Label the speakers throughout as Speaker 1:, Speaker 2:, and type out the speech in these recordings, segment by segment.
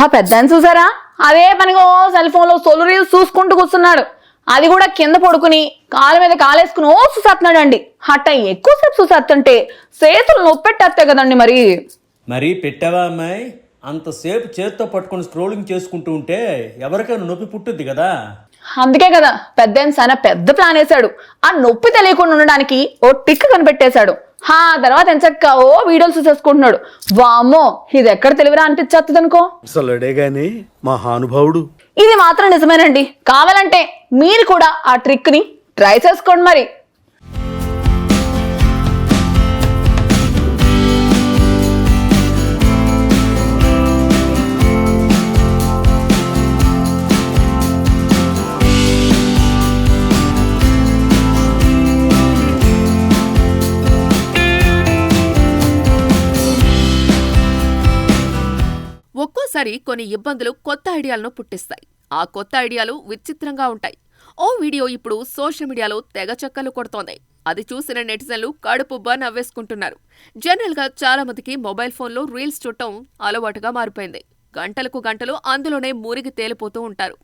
Speaker 1: ఆ పెద్దాన్ని చూసారా? అదే పనిగా సెల్ ఫోన్ లో సోలు రీల్స్ చూసుకుంటూ కూర్చున్నాడు. అది కూడా కింద పడుకుని కాలు మీద కాలేసుకుని చూసేస్తున్నాడండి. హట్ట ఎక్కువసేపు చూసేస్తుంటే చేతులు నొప్పెట్టేస్తాయి కదండి.
Speaker 2: మరి పెట్టావా అమ్మాయి? అంతసేపు చేత్తో పట్టుకొని స్క్రోలింగ్ చేసుకుంటూ ఉంటే ఎవరికైనా నొప్పి పుట్టుద్ది కదా.
Speaker 1: అందుకే కదా పెద్దాయన చాలా పెద్ద ప్లాన్ వేశాడు. ఆ నొప్పి తెలియకుండా ఉండడానికి ఓ టిక్ కనిపెట్టేశాడు. తర్వాత ఎంచక్క వీడియోలు చూసేసుకుంటున్నాడు. వామ్మో, ఇది ఎక్కడ తెలివిరా అనిపించేస్తుంది అనుకో.
Speaker 3: అసలుడే గాని మహానుభావుడు.
Speaker 1: ఇది మాత్రం నిజమేనండి. కావాలంటే మీరు కూడా ఆ ట్రిక్ ని ట్రై చేసుకోండి మరి.
Speaker 4: ఒక్కోసారి కొన్ని ఇబ్బందులు కొత్త ఐడియాలను పుట్టిస్తాయి. ఆ కొత్త ఐడియాలు విచిత్రంగా ఉంటాయి. ఓ వీడియో ఇప్పుడు సోషల్ మీడియాలో తెగ చక్కర్లు కొడుతోంది. అది చూసిన నెటిజన్లు కడుపుబ్బా నవ్వేసుకుంటున్నారు. జనరల్ గా చాలా మందికి మొబైల్ ఫోన్లో రీల్స్ చూడటం అలవాటుగా మారిపోయింది. గంటలకు గంటలు అందులోనే మునిగి తేలిపోతూ ఉంటారు.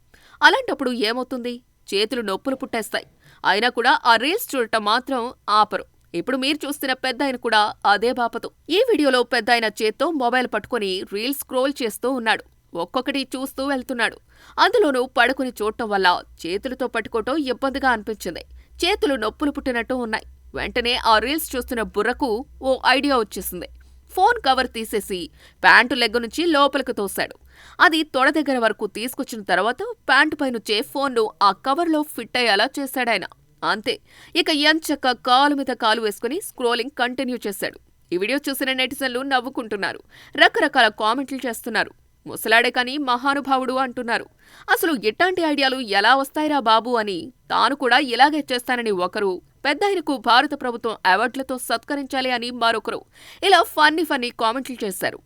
Speaker 4: అలాంటప్పుడు ఏమవుతుంది? చేతులు నొప్పులు పుట్టేస్తాయి. అయినా కూడా ఆ రీల్స్ చూడటం మాత్రం ఆపరు. ఇప్పుడు మీరు చూస్తున్న పెద్దాయన కూడా అదే బాపతు. ఈ వీడియోలో పెద్దాయన చేత్తో మొబైల్ పట్టుకుని రీల్స్ స్క్రోల్ చేస్తూ ఉన్నాడు. ఒక్కొక్కటి చూస్తూ వెళ్తున్నాడు. అందులోనూ పడుకుని చూడటం వల్ల చేతులతో పట్టుకోవటం ఇబ్బందిగా అనిపించింది. చేతులు నొప్పులు పుట్టినట్టు ఉన్నాయి. వెంటనే ఆ రీల్స్ చూస్తున్న బుర్రకు ఓ ఐడియా వచ్చేసింది. ఫోన్ కవర్ తీసేసి ప్యాంటు లెగ్ నుంచి లోపలికి తోశాడు. అది తొడ దగ్గర వరకు తీసుకొచ్చిన తర్వాత ప్యాంటు పైనుంచే ఫోన్ను ఆ కవర్లో ఫిట్ అయ్యేలా చేశాడాయన. అంతే, ఇక ఎంచక్క కాలు మీద కాలు వేసుకుని స్క్రోలింగ్ కంటిన్యూ చేశాడు. ఈ వీడియో చూసిన నెటిజన్లు నవ్వుకుంటున్నారు. రకరకాల కామెంట్లు చేస్తున్నారు. ముసలాడే కాని మహానుభావుడు అంటున్నారు. అసలు ఇట్లాంటి ఐడియాలు ఎలా వస్తాయిరా బాబు అని. తాను కూడా ఇలాగే చేస్తానని ఒకరు, పెద్దాయనకు భారత ప్రభుత్వం అవార్డులతో సత్కరించాలి అని మరొకరు ఇలా ఫన్నీ కామెంట్లు చేశారు.